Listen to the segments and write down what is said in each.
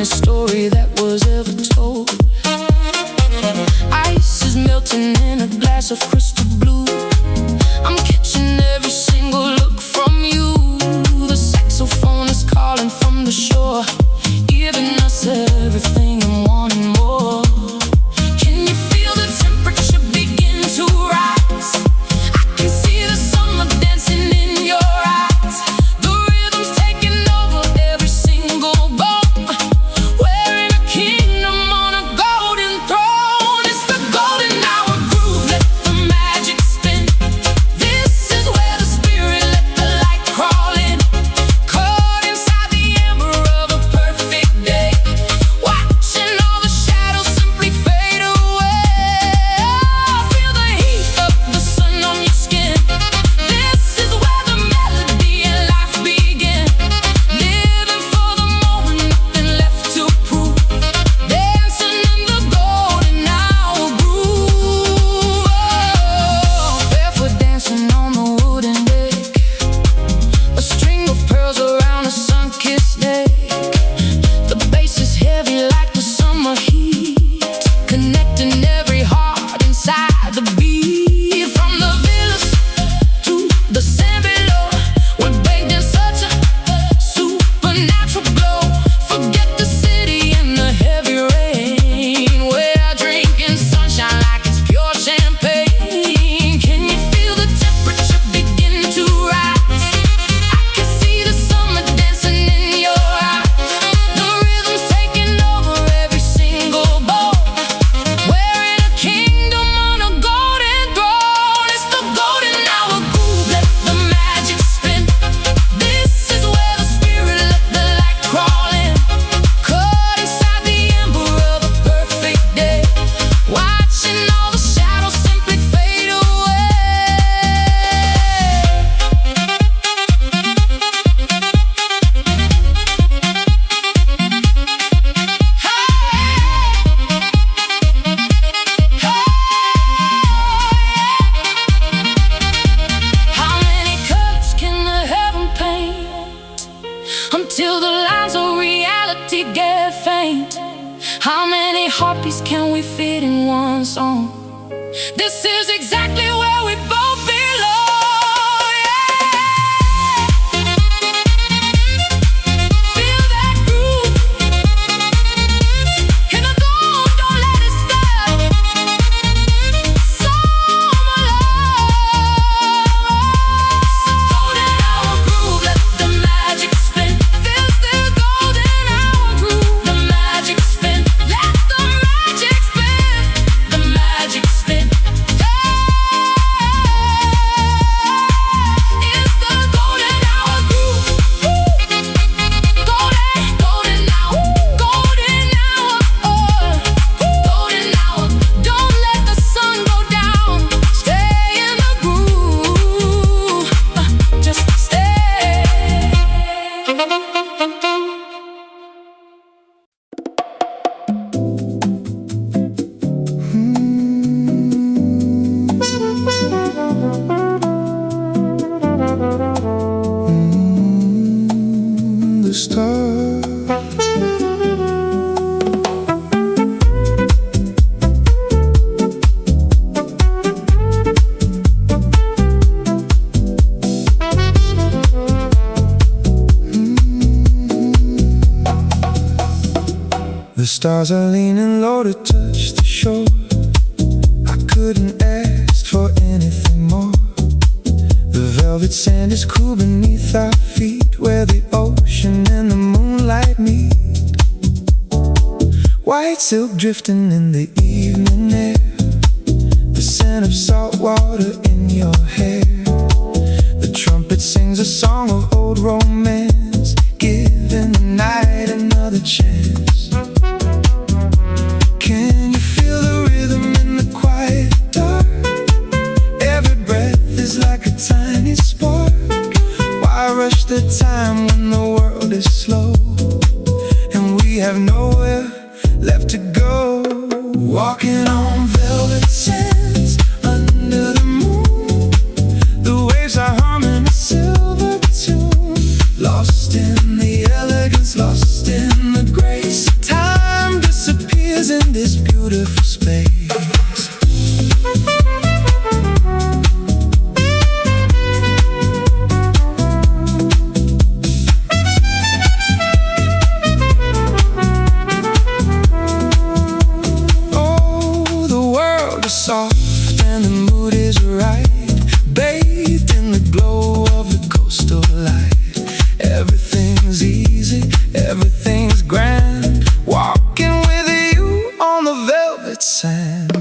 Story that was ever told. Ice is melting in a glass of crystal blue. I'm catching every single look from you. The saxophone is calling from the shore, giving us everything and wanting more. Can you feel the temperature begin to rise? I can see the summer dancing in your eyes. The rhythm's taking over every single bone. Until the lines of reality get faint. How many heartbeats can we fit in one song? This is exactly where we both belong, yeah. Feel that groove in the dawn, don't let it stop. Summer love, golden hour groove, let the magic spin. This is golden hour groove, the magic spin. Let the magic spin, the magic spin. It's the golden hour groove. Golden hour, golden hour, golden hour. Don't let the sun go down. Stay in the groove, just stay. The stars, the stars are leaning low to touch the shore. I couldn't ask for anything more. The velvet sand is cool beneath our feet, where the ocean and the moonlight meet. White silk drifting in the evening air, the scent of salt water in your hair. The trumpet sings a song of old romance, giving the night another chance. Can you feel the rhythm in the quiet dark? Every breath is like a tiny spark. Why rush the time when the world is slow and we have nowhere left to go? Walking on velvet sands under the moon, the waves are humming a silver tune. Lost in the elegance, lost in the grace. Time disappears in this beautiful space. Soft and the mood is right, bathed in the glow of the coastal light. Everything's easy, everything's grand, walking with you on the velvet sand.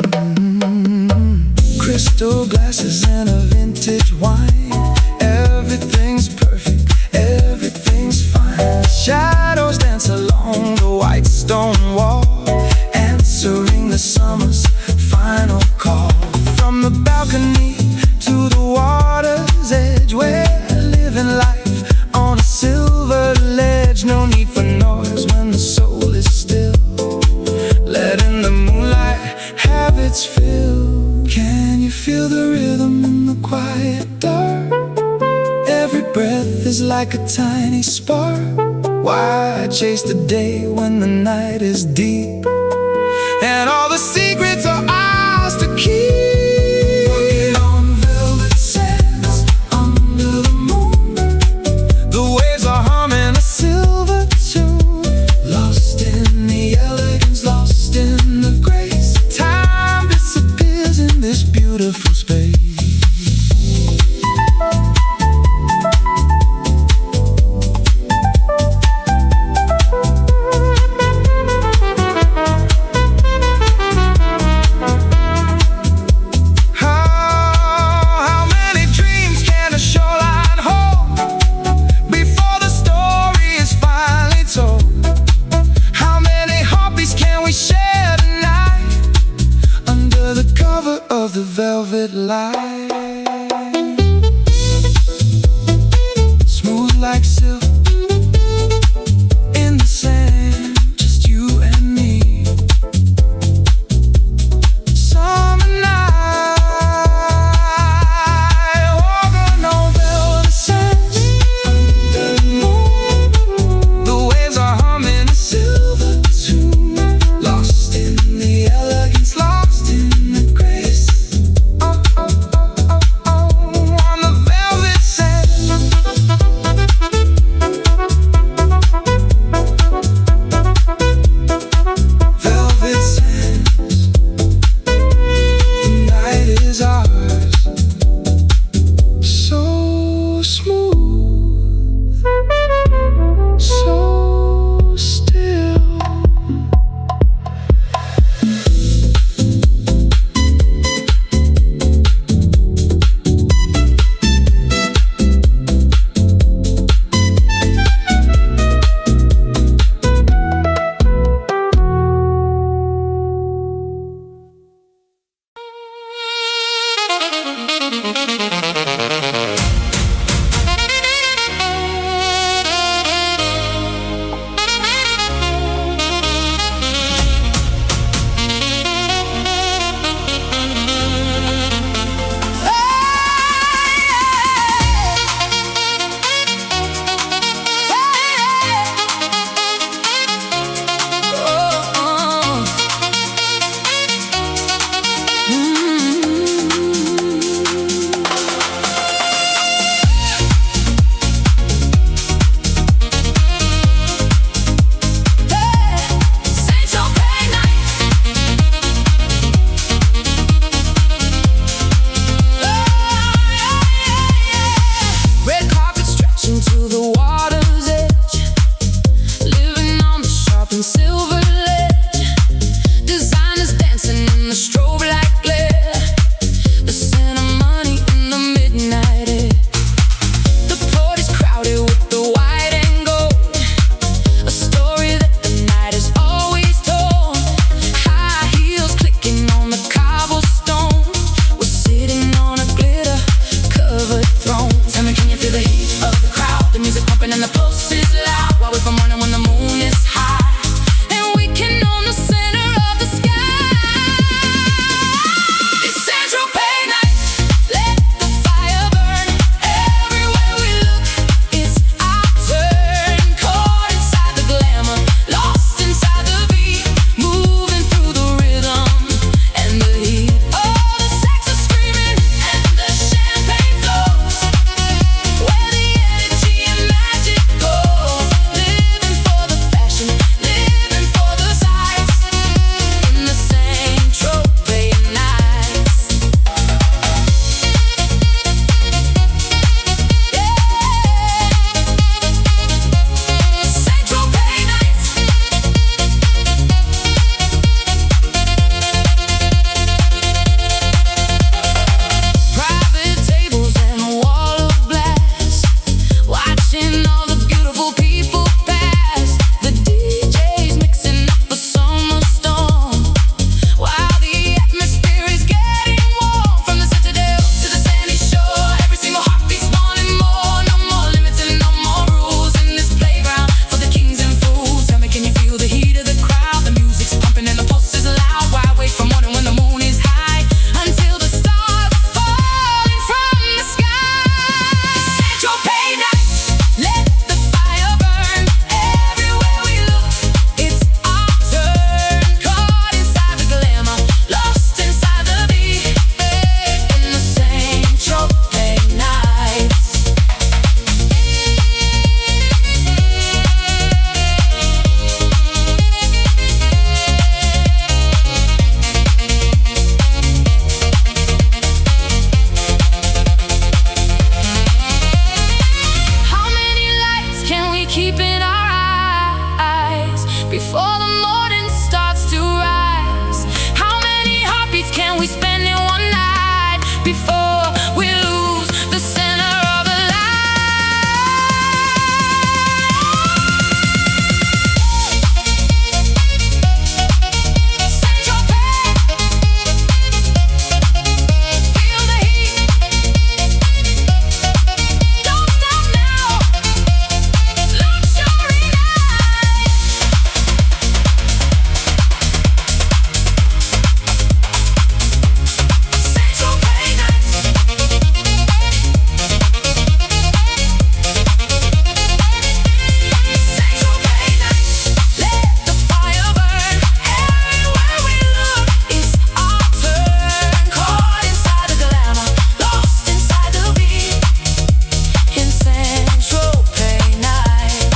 Crystal glasses and a vintage wine. Everything's perfect, everything's fine. Shadows dance along the white stone wall, answering the summer's final call. From the balcony to the water's edge, we're living life on a silver ledge. No need for noise when the soul is still, letting the moonlight have its fill. Can you feel the rhythm in the quiet dark? Every breath is like a tiny spark. Why chase the day when the night is deep and all the secrets are ours to keep? Walking on velvet sands under the moon, the waves are humming a silver tune. Lost in the elegance, lost in the grace. Time disappears in this beautiful space. before the morning starts to rise. How many heartbeats can we spend in one night before we lose the center of the light? Central Park, feel the heat. Don't stop now. Luxury night. Central Park nights. Central Park nights. Let the fire burn. Everywhere we look, it's our turn. Caught inside the glamour, lost inside the beat. In Central Park nights.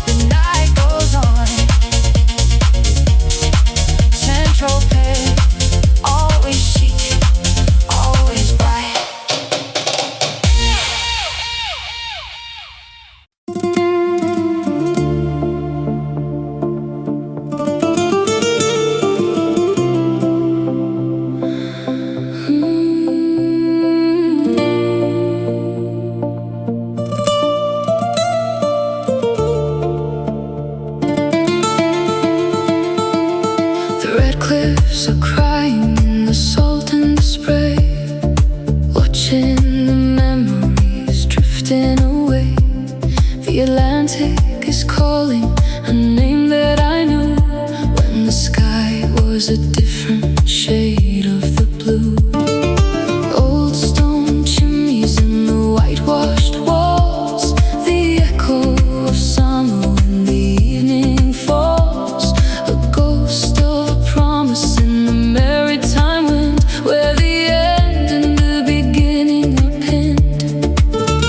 The night goes on. Central Park, always chic, always bright. The red cliffs are crying in the salt and the spray, watching the memories drifting away. The Atlantic is calling a name that I knew when the sky was a different shade of the blue. Old stone chimneys and the whitewashed walls, the echo of summer when the evening falls. A ghost of a promise in the maritime wind, where the end and the beginning are pinned.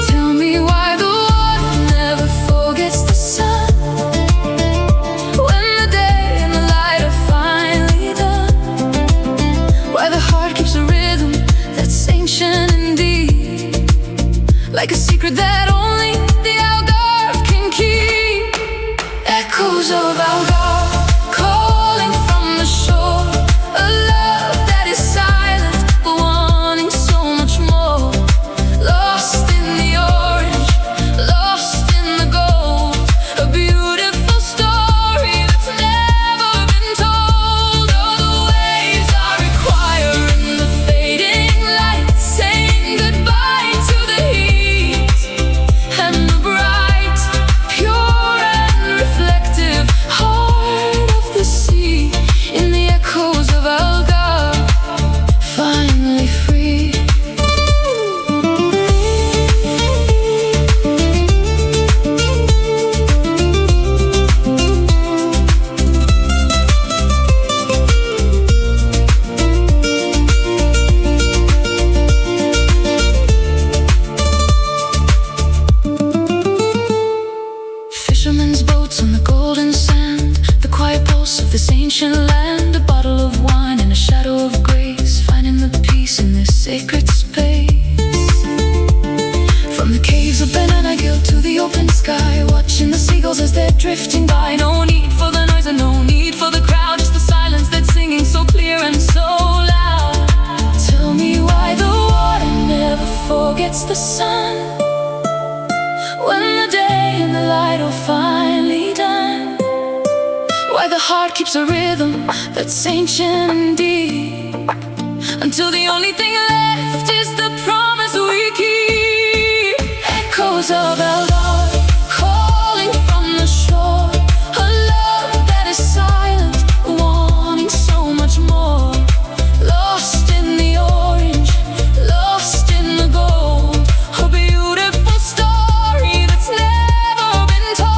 Tell me why the water never forgets the sun, when the day and the light are finally done. Why the heart keeps a rhythm that's ancient and deep, like a secret that only the Algarve can keep. Echoes of Algarve calling from the shore, a love that is silent but wanting so much more. Lost in the orange, lost in the gold, a beautiful story that's never been told. Oh, the waves are requiring the fading light, saying goodbye to the heat and the bright, pure and reflective heart of the sea. In the echoes of Algarve, finally free. Fishermen's boats on the golden sand, the quiet pulse of this ancient land. A bottle of wine and a shadow of grace, finding the peace in this sacred space. From the caves of Banana Gill to the open sky, watching the seagulls as they're drifting by. No need for the noise and no need for the crowd, just the silence that's singing so clear and so loud. Tell me why the water never forgets the sun, when the day and the light are finally done. Why the heart keeps a rhythm that's ancient and deep, until the only thing left is the promise we keep. Echoes of Algarve calling from the shore, a love that is silent, wanting so much more. Lost in the orange, lost in the gold, a beautiful story that's never been told.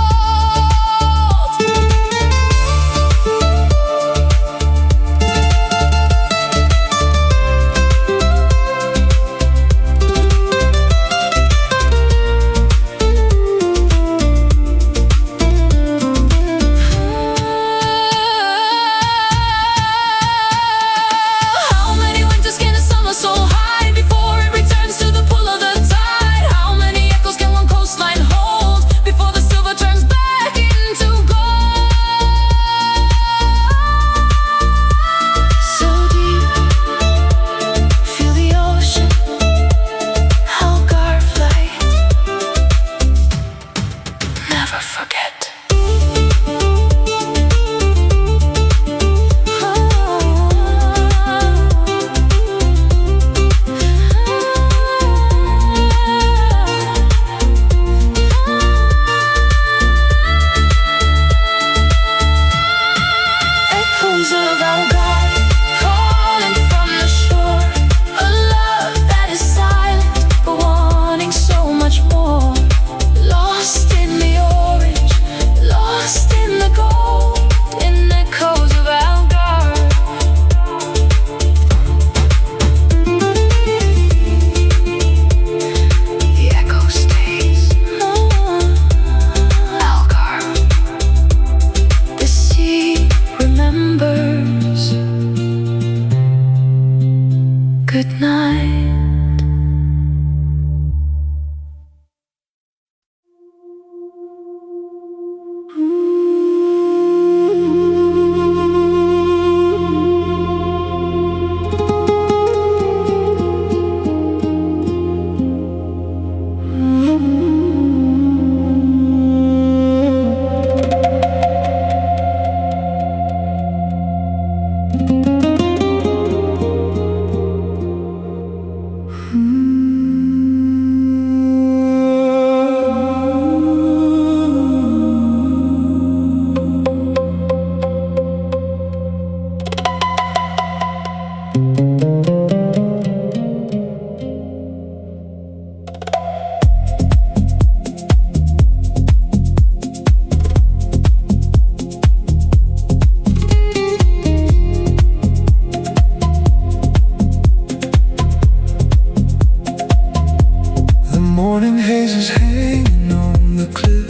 is hanging on the cliff,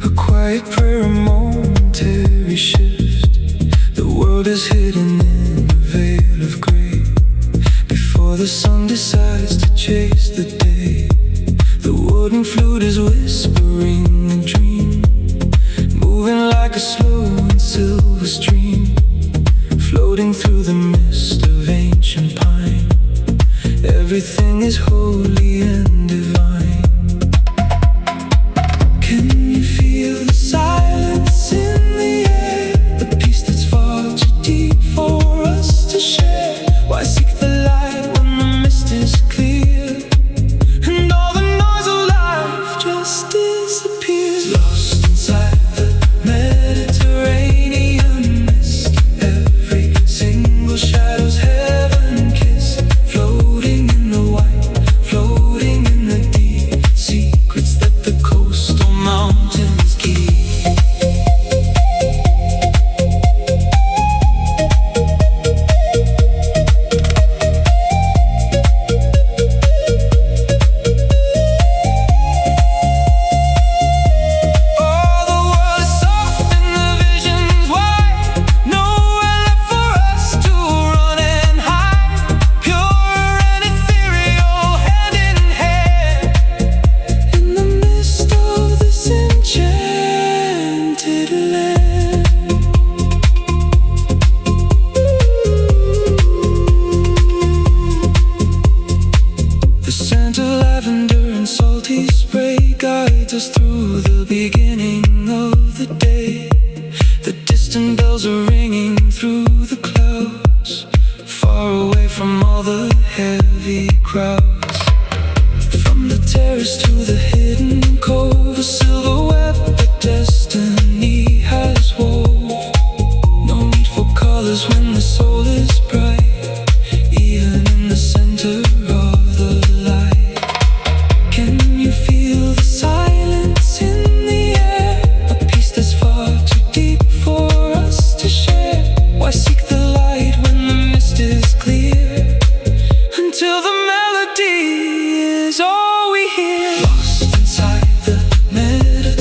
a quiet prayer, a momentary shift. The world is hidden in a veil of gray before the sun decides to chase the day. The wooden flute is whispering a dream, moving like a slow and silver stream, floating through the mist of ancient pine. Everything is holy and divine. Can you feel the silence in the air? The peace that's far too deep for us to share. Why seek the light when the mist is clear, and all the noise of life just disappears? Lost inside the Mediterranean mist, every single shadow's heaven kiss, floating in the white, floating in the deep, secrets that the coastal mountains keep. Us through the beginning of the day. The distant bells are ringing through the clouds, far away from all the heavy crowds. From the terrace to the hidden cove, a silver web that destiny has wove. No need for colors when the soul is bright, even in the center of the light. Can you feel the silence in the air? A peace that's far too deep for us to share. Why seek the light when the mist is clear, until the melody is all we hear? Lost inside the Mediterranean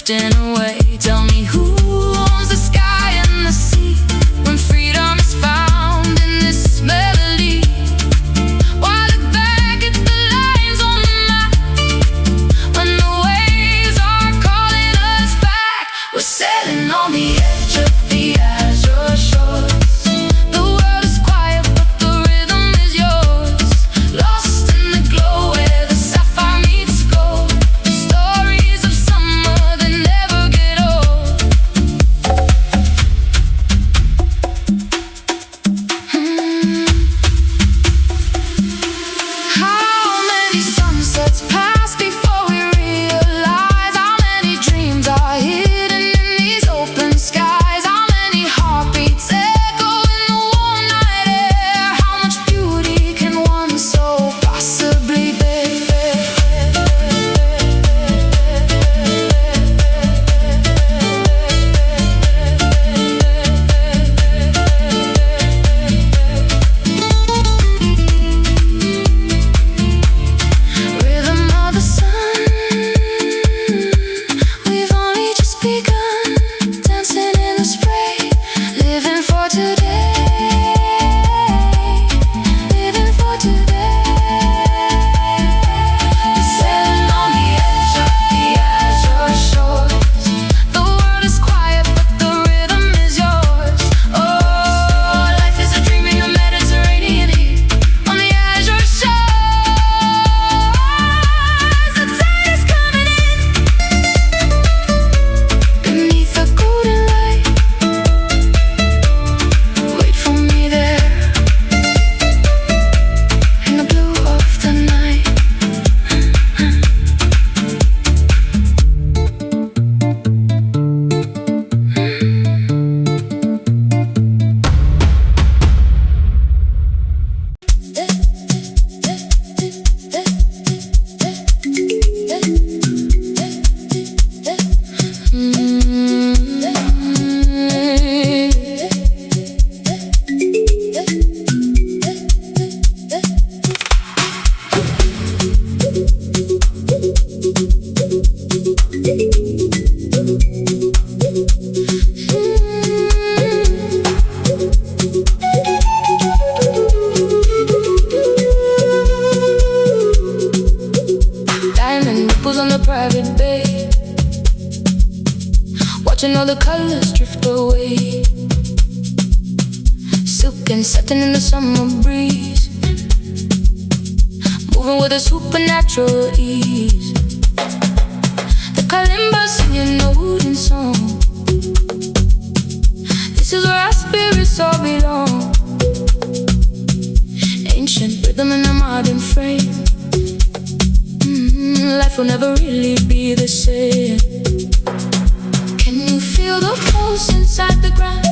drifting away. Tell me who owns the sky and the sea when freedom is found in this melody. While I look back at the lines on the map, when the waves are calling us back, we're sailing on the edge of the azure shores. The world is quiet but the rhythm is yours. Lost in the glow where the sapphire meets gold. Stories of summer that never get old. How many sunsets pass before we realize how many dreams are hidden in these open skies? How many heartbeats echo in the warm night air? How much beauty can one so possibly bear? Rhythm of the sun, we've only just begun, dancing in the spray, living for today, living for today. Sailing on the edge of the azure shores. The world is quiet but the rhythm is yours. Oh, life is a dream in the Mediterranean heat on the azure shores. The tide is coming in beneath the golden light. Wait for me there in the blue of the night. Diamond ripples on the private bay, watching all the colors drift away. Silk and satin in the summer breeze, moving with a supernatural ease. The kalimba singing olden song. This is where our spirits all belong. Ancient rhythm in a modern frame. Life will never really be the same. Can you feel the pulse inside the ground?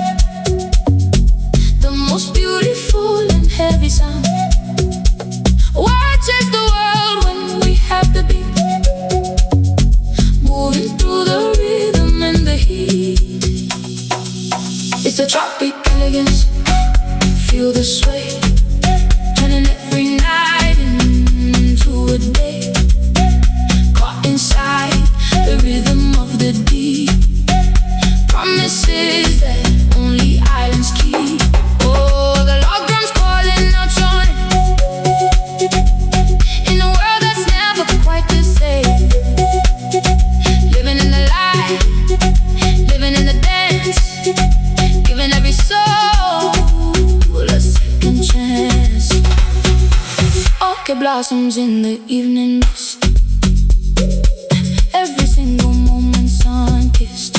The most beautiful and heavy sound. Why chase the world when we have the beat? Moving through the rhythm and the heat. It's a tropic elegance. Feel the sway, turning every night into a day. Caught inside the rhythm of the deep. Promises that only islands keep. Oh, the log drums calling out your name in a world that's never quite the same. Living in the light, living in the dance, giving every soul a second chance. Orchid blossoms in the evening mist, every single moment sun-kissed.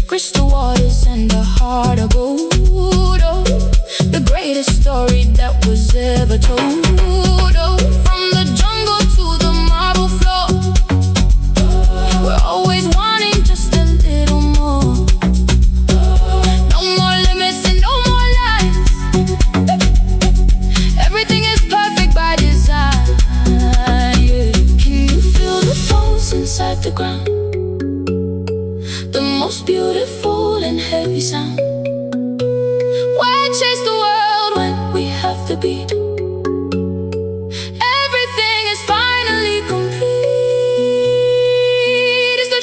Crystal waters and a heart of gold. Oh, the greatest story that was ever told. Oh, from the jungle to the marble floor, we're always wanting just a little more. No more limits and no more lines. Everything is perfect by design. Yeah. Can you feel the pulse inside the ground? The most beautiful and heavy sound. Why chase the world when we have the beat? Everything is finally complete. It's the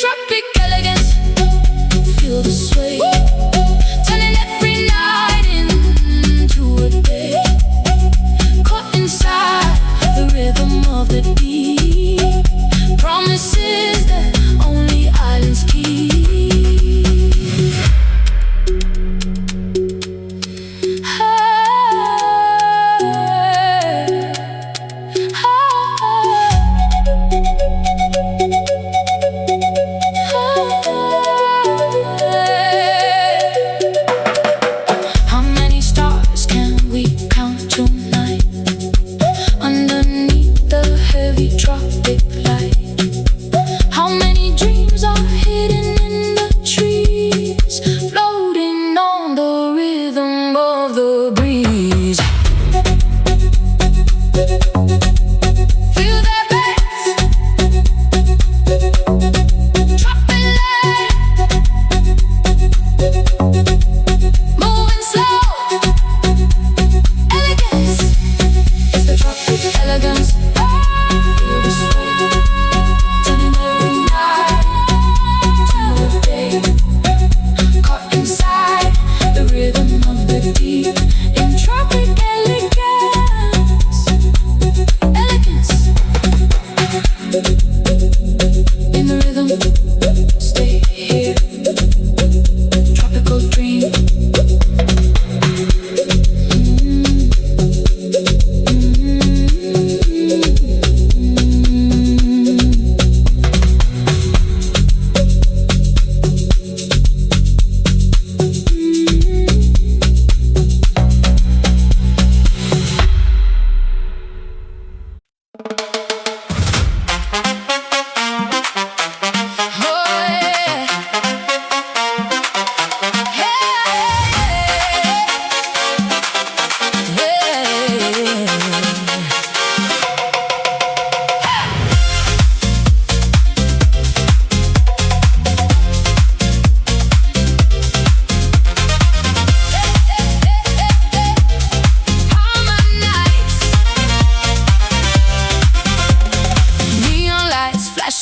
In the rhythm, stay here. Tropical dream.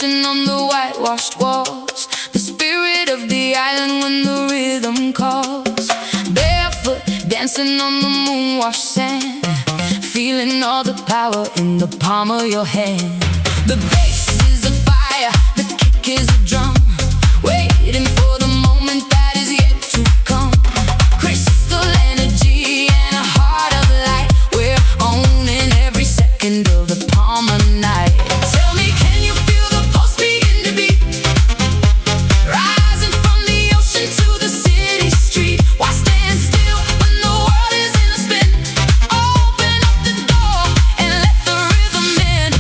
On the whitewashed walls, the spirit of the island when the rhythm calls. Barefoot, dancing on the moon-washed sand, feeling all the power in the palm of your hand. The bass is a fire, the kick is a drum, waiting for the moment that is yet to come. Crystal energy and a heart of light, we're owning every second of the palm of night. Tell me, can you feel the pulse begin to beat? Rising from the ocean to the city street. Why stand still when the world is in a spin? Open up the door and let the rhythm in.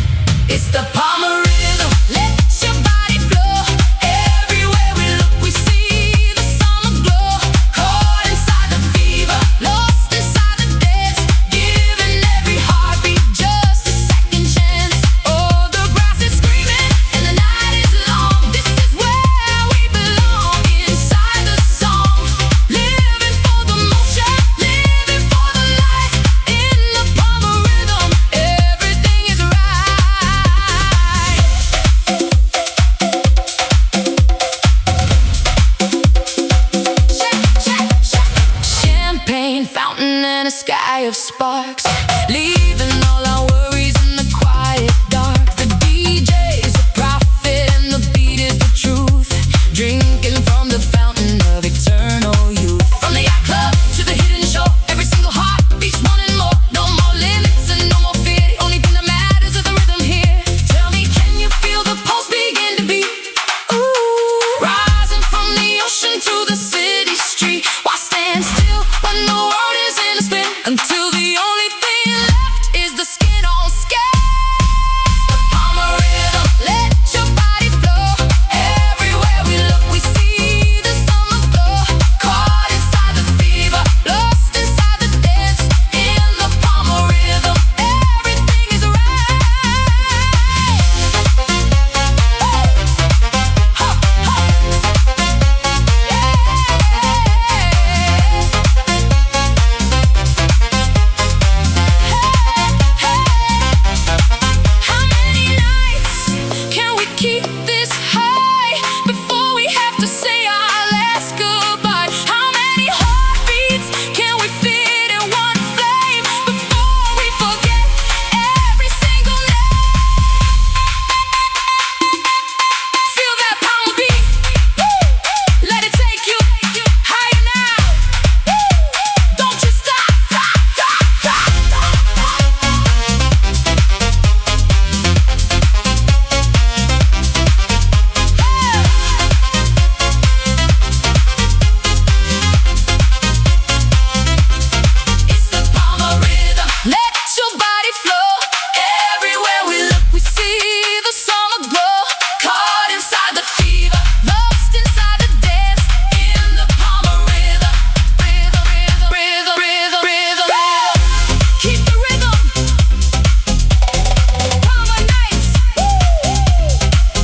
It's the Palmer rhythm. Let your body flow. Everywhere we look, we see the summer glow. Caught inside the fever, lost inside the dance, giving every heartbeat just a second chance. Oh, the grass is screaming and the night is long. This is where we belong, inside the song. Living for the motion, living for the light. In the Palmer rhythm, everything is right. Champagne fountain and a sky of sparks, leaving all our worries in the quiet dark. The DJ's a prophet and the beat is the truth, drinking from the fountain of eternal youth. From the yacht club to the hidden shore, every single heart beats wanting more. No more limits and no more fear. The only thing that matters is the rhythm here. Tell me, can you feel the pulse begin to beat? Ooh, rising from the ocean to the city street. Why stand still when the world is in a spin? Until the only thing left is the skin on skin. The Palmer rhythm, let your body flow. Everywhere we look, we see the summer glow. Caught inside the fever, lost inside the dance. In the Palmer rhythm, everything is right. How many nights can we keep this high before we have to say our last goodbye? How many heartbeats can we fit in one flame before we forget every single name? Feel that power beat. Let it take you higher now. Don't you stop. It's the Palmer rhythm. Let your body flow. Everywhere we look, we see the summer glow. Caught inside the fever, lost inside the dance. In the Palmer rhythm, rhythm, rhythm, rhythm, rhythm, rhythm. Keep the rhythm. Palmer nights.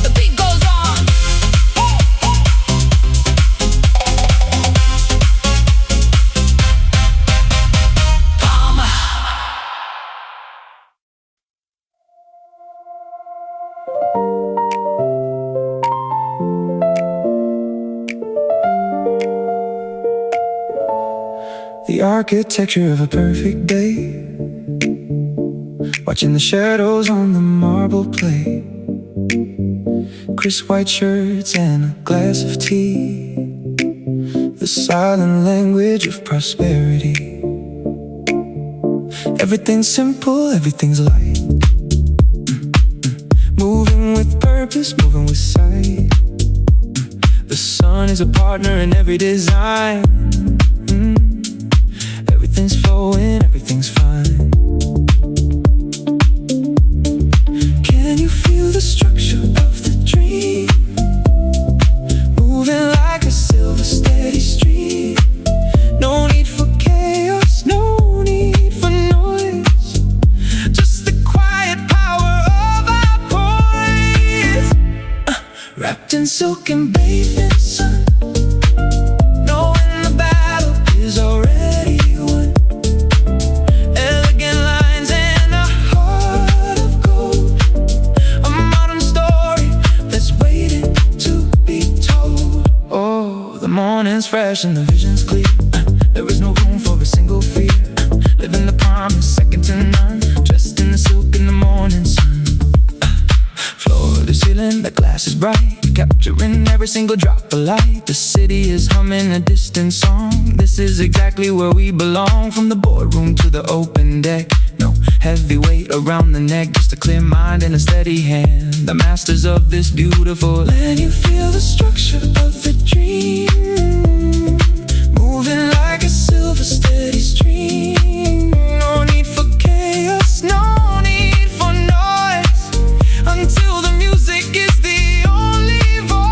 The beat goes on. Palmer. The architecture of a perfect day, watching the shadows on the marble plate. crisp white shirts and a glass of tea. The silent language of prosperity. Everything's simple, everything's light. Moving with purpose, moving with sight. The sun is a partner in every design. Everything's flowing, everything's fine. Can you feel the structure of the dream? Moving like a silver steady stream. No need for chaos, no need for noise. Just the quiet power of our poise. Wrapped in silk and bathed in sun. Knowing the battle is already won. Elegant lines and a heart of gold. A modern story that's waiting to be told. Oh, the morning's fresh and the vision's clear. There is no room for a single fear. Living the promise, second to none. Dressed in the silk in the morning sun. Floor to ceiling, the glass is bright, capturing every single drop of light. The city is humming a distant song. This is exactly where we belong. From the boardroom to the open deck. No heavy weight around the neck, just a clear mind and a steady hand. The masters of this beautiful land. You feel the structure of the dream. Moving like a silver steady stream. No need for chaos, no need for noise. Until the music is the only voice.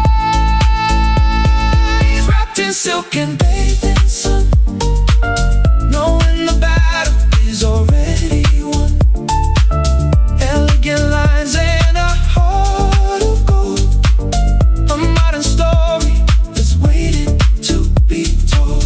Wrapped in silk and bathed in sun. Knowing the battle is already won. Elegant lines and a heart of gold. A modern story that's waiting to be told.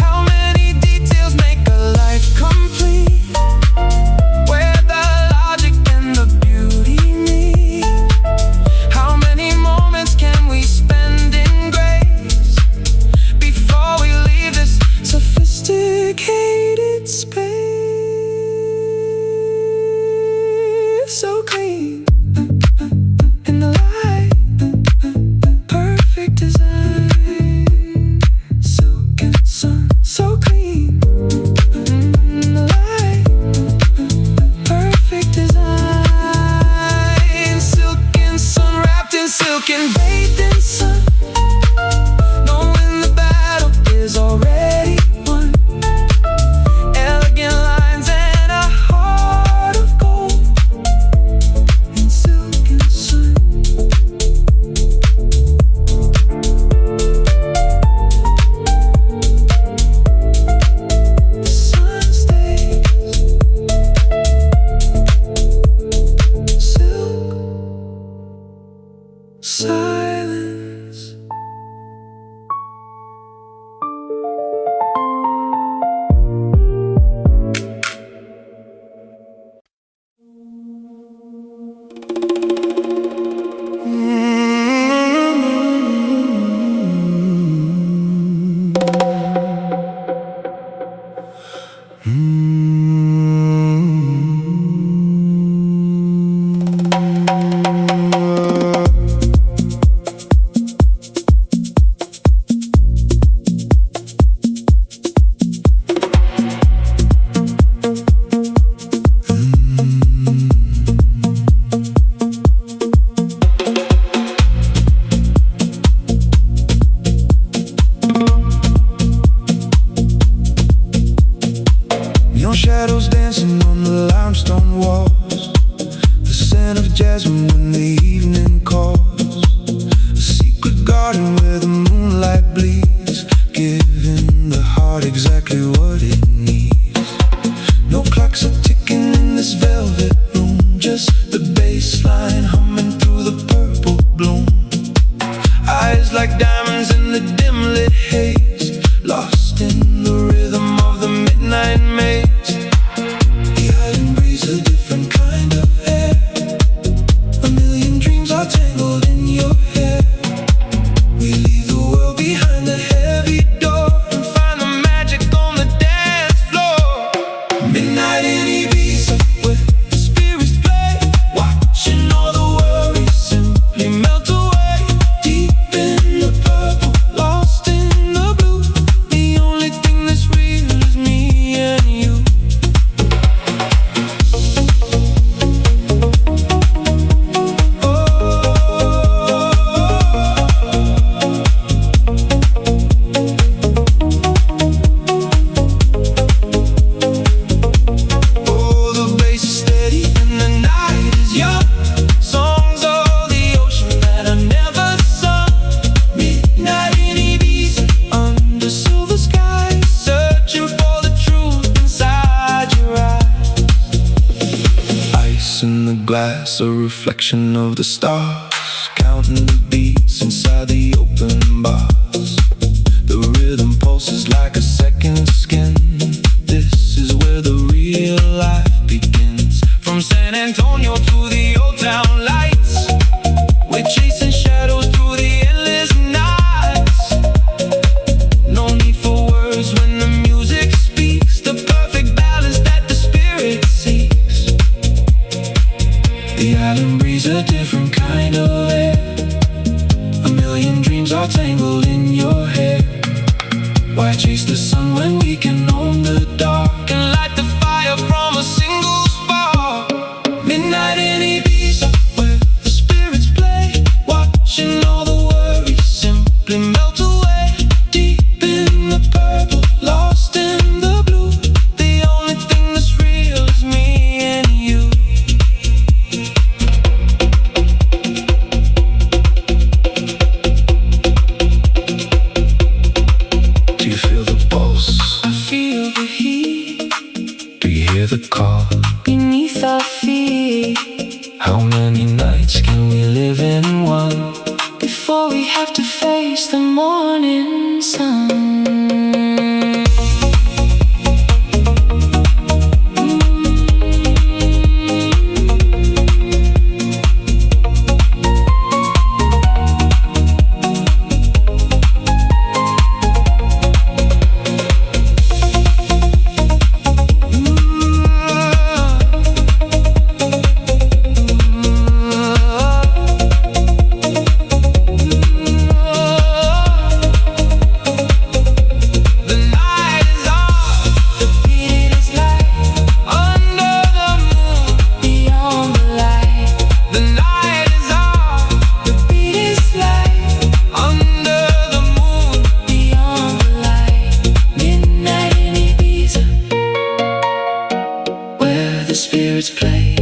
How many details make a life complete? Where the logic and the beauty meet. How many moments can we spend in grace before we leave this sophisticated space? So clean in the light, perfect design. Silk and sun, so clean in the light, perfect design. Silk and sun, wrapped in silk and bathed in sun. Knowing the battle is already won. Elegant lines and a heart of gold. In silk and sun. The sun stays. Silk. Silence. Neon shadows dancing on the limestone walls. The scent of jasmine when the evening calls. A secret garden where the moonlight bleeds, giving the heart exactly what it needs. No clocks are ticking in this velvet room, just the bass line humming through the purple bloom. Eyes like diamonds in the dim lit haze, lost in the rhythm of the midnight maze. The island breathes a different kind of air. just a reflection of the stars, counting the beats inside the open bars. The rhythm pulses like a second skin. This is where the real life begins. From San Antonio to the old town lights, we're chasing shadows through the endless nights. No need for words when the music speaks, the perfect balance that the spirit seeks. The island breathes a different kind of air. A million dreams are tangled in your hair. Why chase the sun when we can own the dark and light the fire from a single spark? Midnight in Ibiza, where the spirits play, watching all the worries simply melt away. Deep in the purple, lost in the blue, the only thing that's real is me and you. Do you feel the pulse? I feel the heat. Do you hear the call beneath our feet? How many nights can we live in one Before we have to face the morning sun? Spirits play,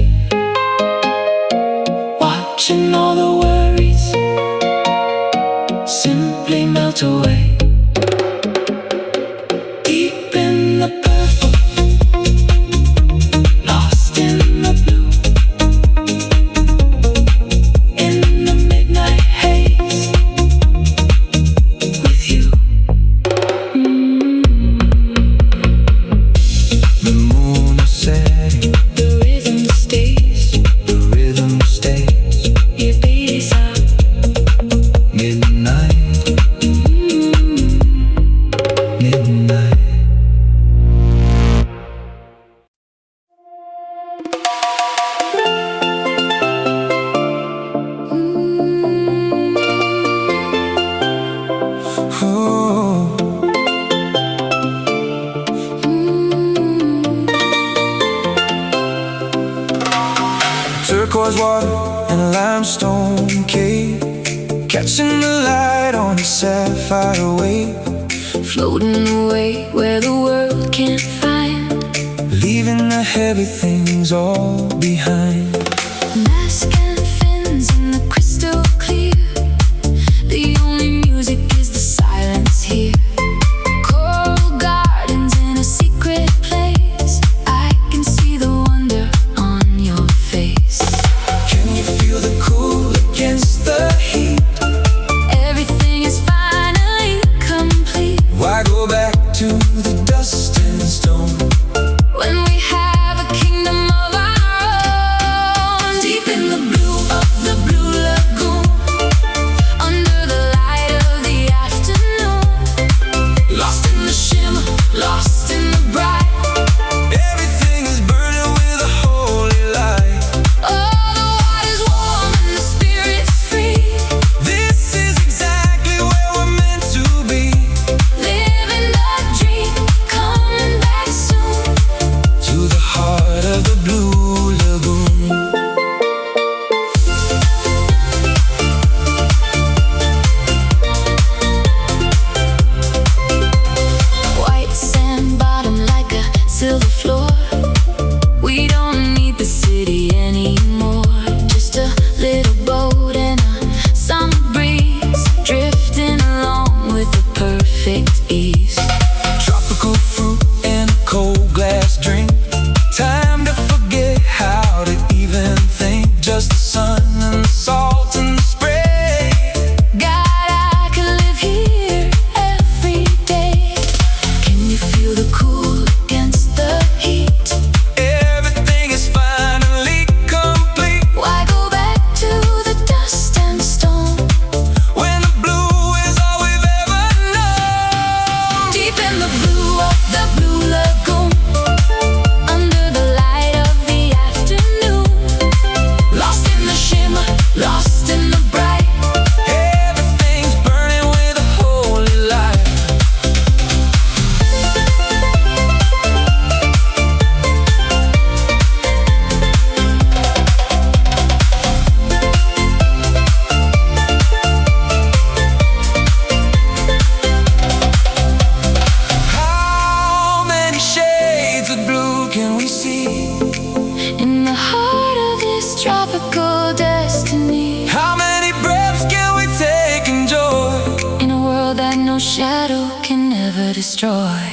watching all the worries simply melt away. Deep in the purple, lost in the blue, in the midnight haze, with you. The moon is setting, The rhythm stays, the rhythm stays. Ibiza. Midnight, midnight. Ooh. Turquoise water and a limestone cave, catching the light on a sapphire wave, Floating away where the world can't find. leaving the heavy things all behind. Mask and fins in the crystal clear. The only music is the silence here. Coral gardens in a secret place. I can see the wonder on your face. Can you feel the cool against the heat? Everything is finally complete. Why go back to the dust and stone When we have a kingdom of our destroy.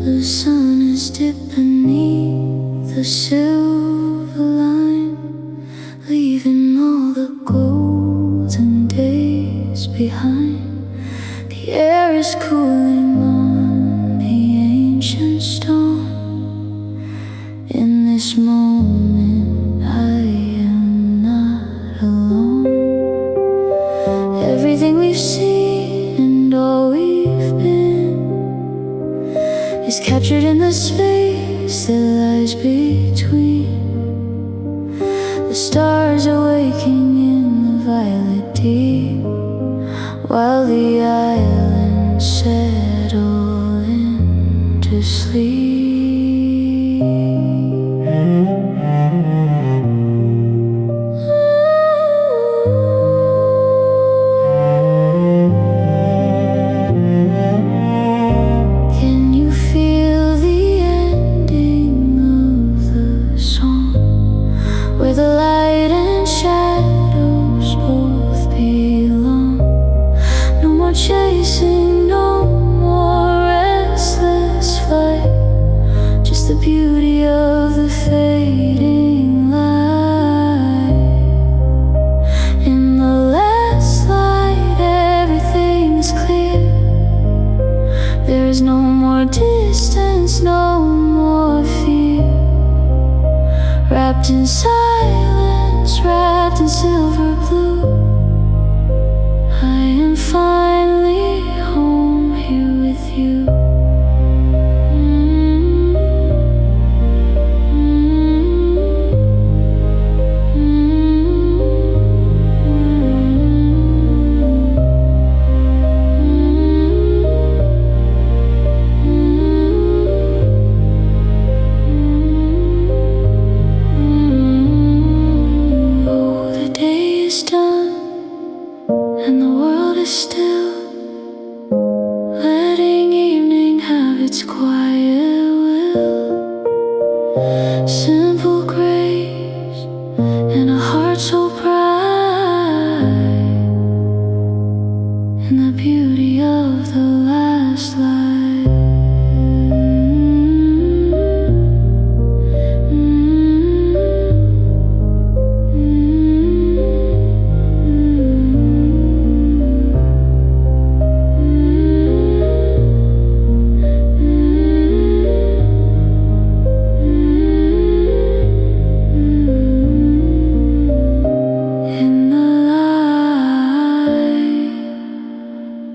The sun is dipping beneath the silver line, leaving all the golden days behind. The air is cooling on the ancient stone. In this moment I am not alone. Everything we've seen and all we've been is captured in the space that lies between. The stars are waking in the violet deep, while the islands settle into sleep. Where the light and shadows both belong. No more chasing, no more restless flight, just the beauty of the fading light. In the last light everything is clear. There is no more distance, no more fear. Wrapped in silence, wrapped in silver blue, I am finally home here with you. And the world is still, letting evening have its quiet will. Simple grace and a heart so bright, in the beauty of the last light.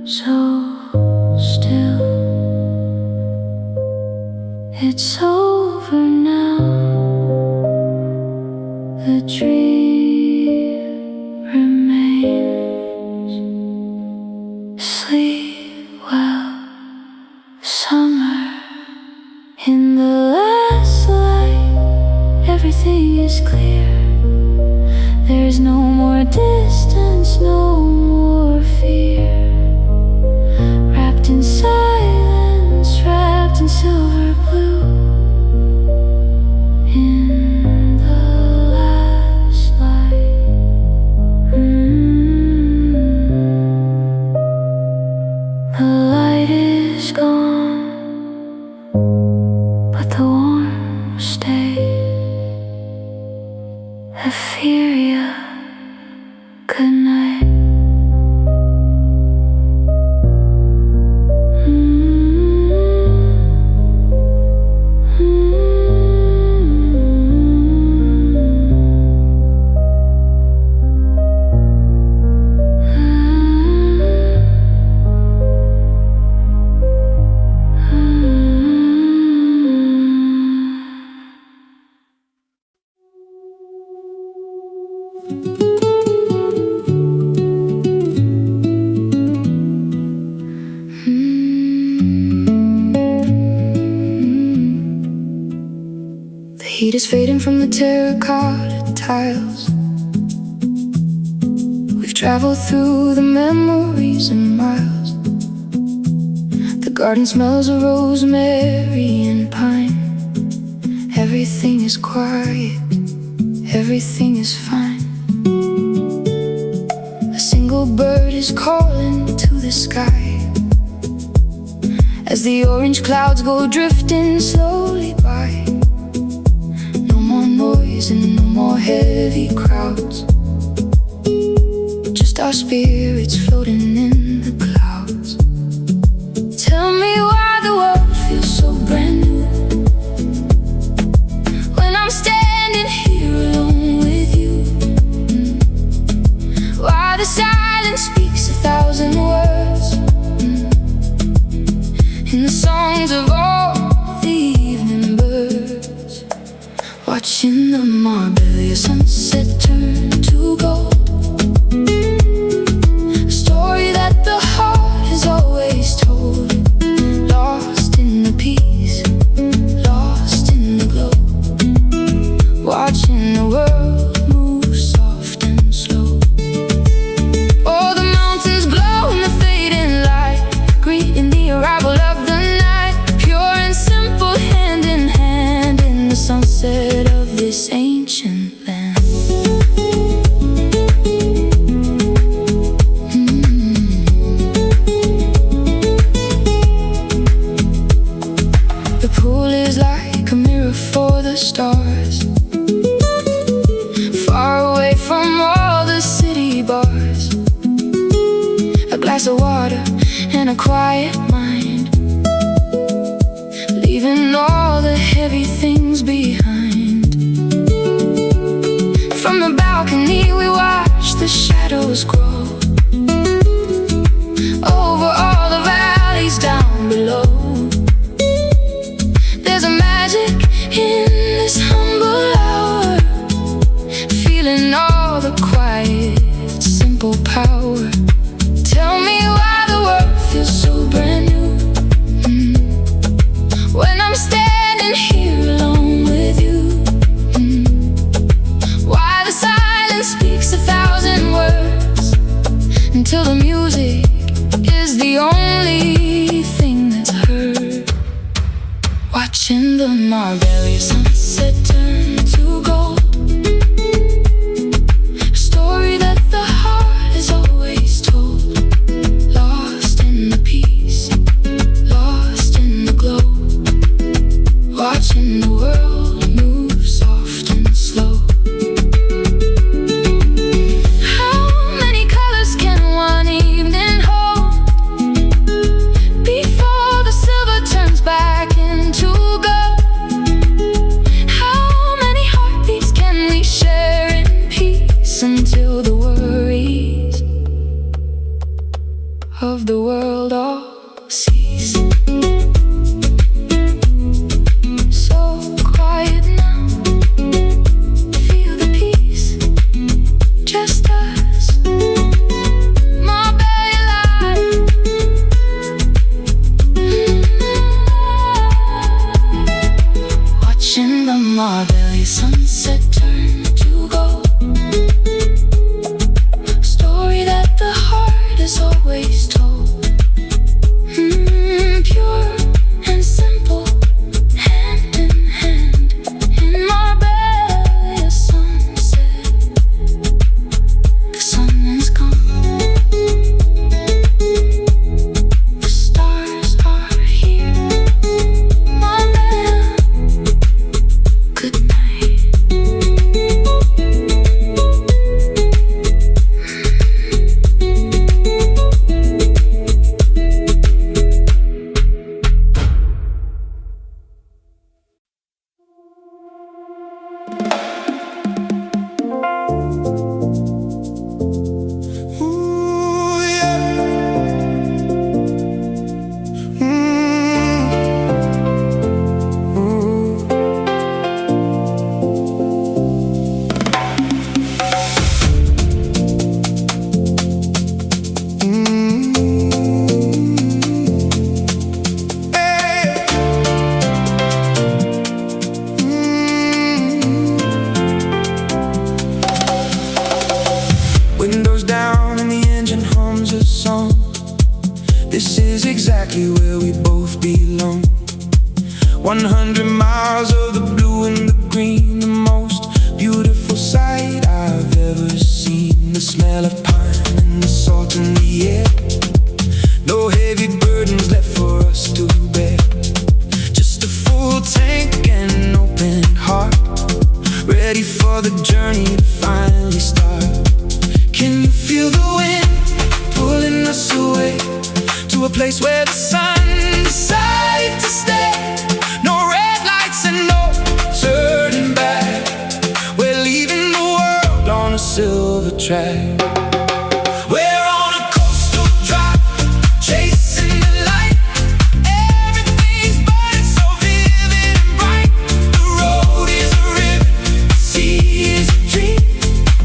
So still, it's over now. The dream remains. Sleep well, summer. In the last light, everything is clear. There's no more distance, no more fear. Wrapped in silence, wrapped in silver blue, in the last light. The light is gone, but the warmth stays. is fading from the terracotta tiles. We've traveled through the memories in miles. The garden smells of rosemary and pine. Everything is quiet, everything is fine. A single bird is calling to the sky as the orange clouds go drifting slowly by. No more noise and no more heavy crowds, just our spirits floating in the clouds. Tell me why the world feels so brand new when I'm standing here alone with you. Why the silence speaks 1,000 words in the songs of all the evening birds, watching the Marbella sunset turn to gold. A story that the heart has always told, lost in the peace, lost in the glow, watching the world move soft and slow. Oh, the mountains glow in the fading light, greeting the arrival of the night, pure and simple, hand in hand in the sunset of this ancient land. The pool is like a mirror for the stars, far away from all the city bars. A glass of water and a quiet mind, leaving all the heavy things behind. From the balcony we watch the shadows grow over all the valleys down below. There's a magic in this humble hour, feeling all the quiet, simple power. Tell me why the world feels so brand new when I'm standing here alone with you. Why the silence speaks 1,000 words until the music is the only thing that's heard. Watching the Marbella sunset turn to gold, a story that the heart has always told, lost in the peace, lost in the glow, watching the world move soft and slow. How many colors can one evening hold before the silver turns back into gold? How many heartbeats can we share in peace until the worries of the world all cease? So quiet now, feel the peace, just us, Marbella light. Watching the Marbella sunset turn to gold, a story that the heart has always told, pure This is exactly where we both belong. 100 miles of the blue and the green, the most beautiful sight I've ever seen. The smell of pine and the salt in the air. No heavy burdens left for us to bear. Just a full tank and an open heart, ready for the journey to finally start. Can you feel the wind pulling us away to a place where the sun decided to stay? No red lights and no turning back. We're leaving the world on a silver track. We're on a coastal drive, chasing the light. Everything's burning so vivid and bright. The road is a river, the sea is a dream,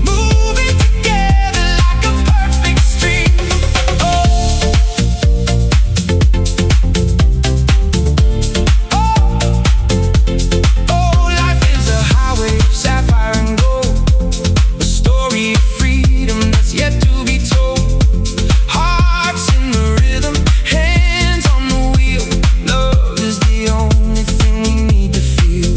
moving together like a perfect stream. Life is a highway of sapphire and gold, a story of freedom that's yet to be told. Hearts in the rhythm, hands on the wheel. Love is the only thing we need to feel.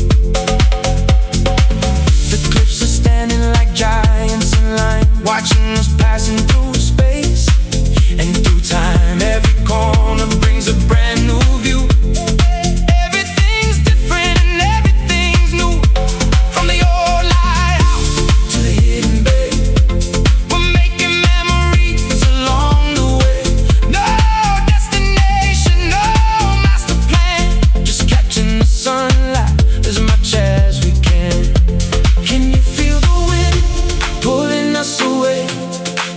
The cliffs are standing like giants in line, watching us passing through space and through time. Every corner brings a brand new view. Everything's different and everything's new. From the old lighthouse to the hidden bay, we're making memories along the way. No destination, no master plan, just catching the sunlight as much as we can. Can you feel the wind pulling us away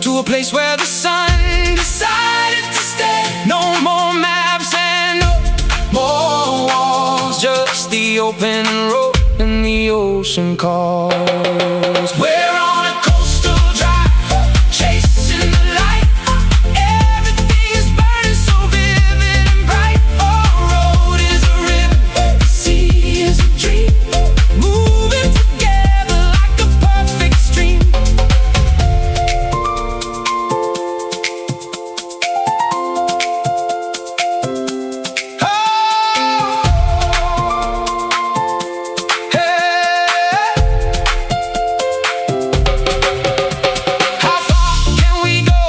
to a place where the sun decided to stay? No more maps and no more walls, just the open road and the ocean calls. We're on a coastal drive, chasing the light. Everything is burning so vivid and bright. Our road is a river, the sea is a dream, moving together like a perfect stream. How far can we go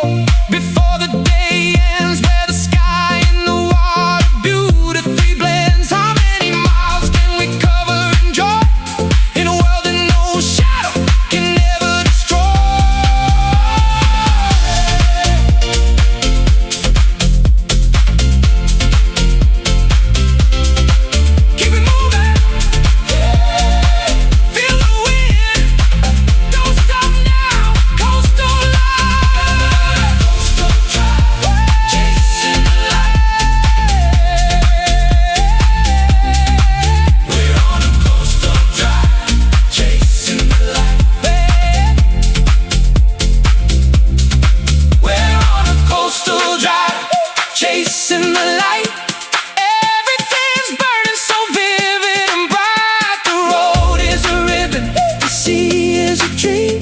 before the day ends? Where the sky and the water beautifully blends. How many miles can we cover in joy, in a world that no shadow can ever destroy? Keep it moving, feel the wind, don't stop now. Coastal life, coastal drive, chasing the light. We're on a coastal drive, chasing the light. We're on a coastal drive, chasing the light. Everything's burning so vivid and bright. The road is a ribbon, the sea is a dream.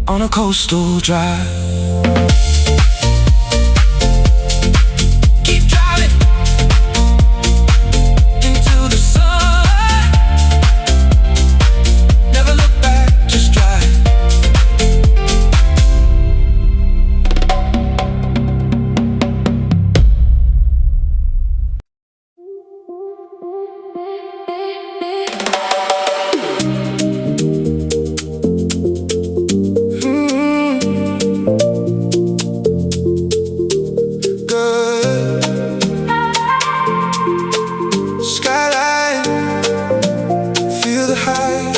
On a coastal drive. Keep driving into the sun. Never look back, just drive. Good skyline, feel the high,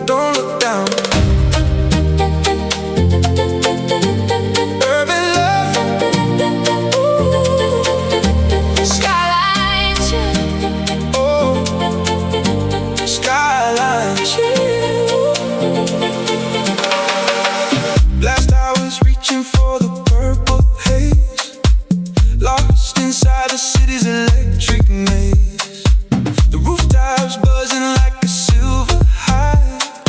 don't look down. Urban love, skylines, oh, skylines. Last I was reaching for the purple haze, lost inside the city's electric maze. The rooftops buzzing like a silver hive.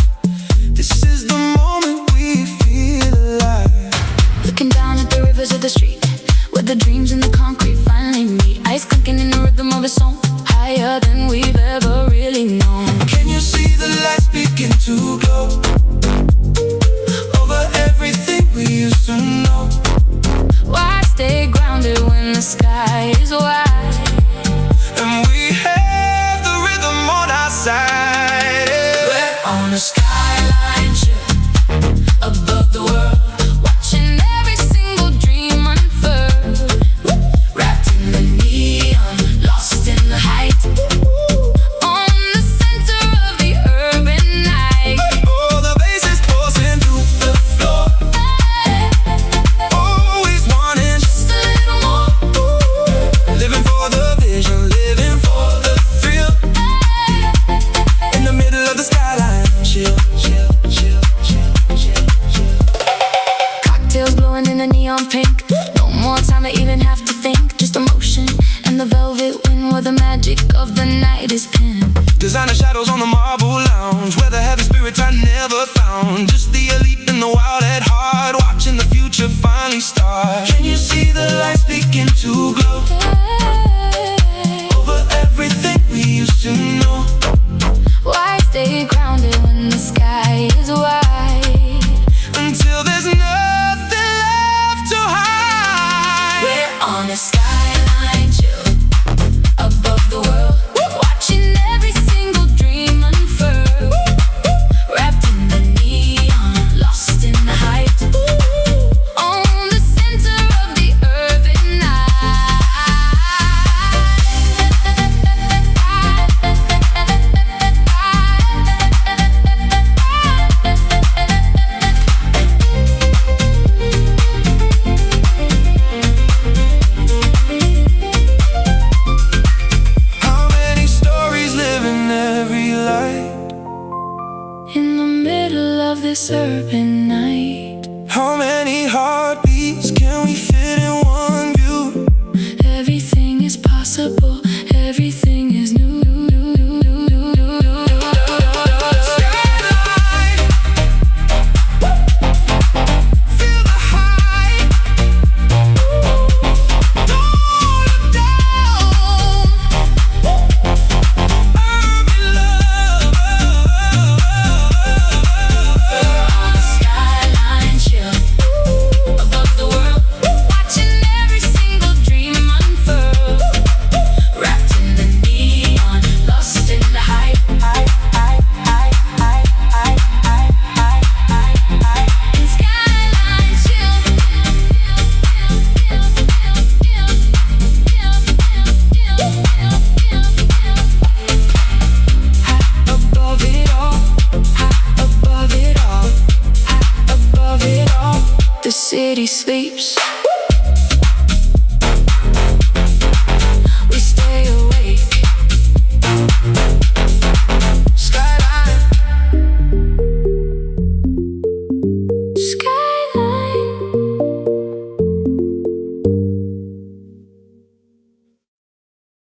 This is the moment we feel alive. Looking down at the rivers of the street, more time to even have to think. Just emotion and the velvet wind where the magic of the night is pinned. Designer shadows on the marble lounge, where the heavy spirits I never found. Just the elite and the wild at heart, watching the future finally start. Can you see the lights begin to glow over everything we used to know? Why stay grounded when the sky is wide? Until there's nothing left to hide. We're on a sky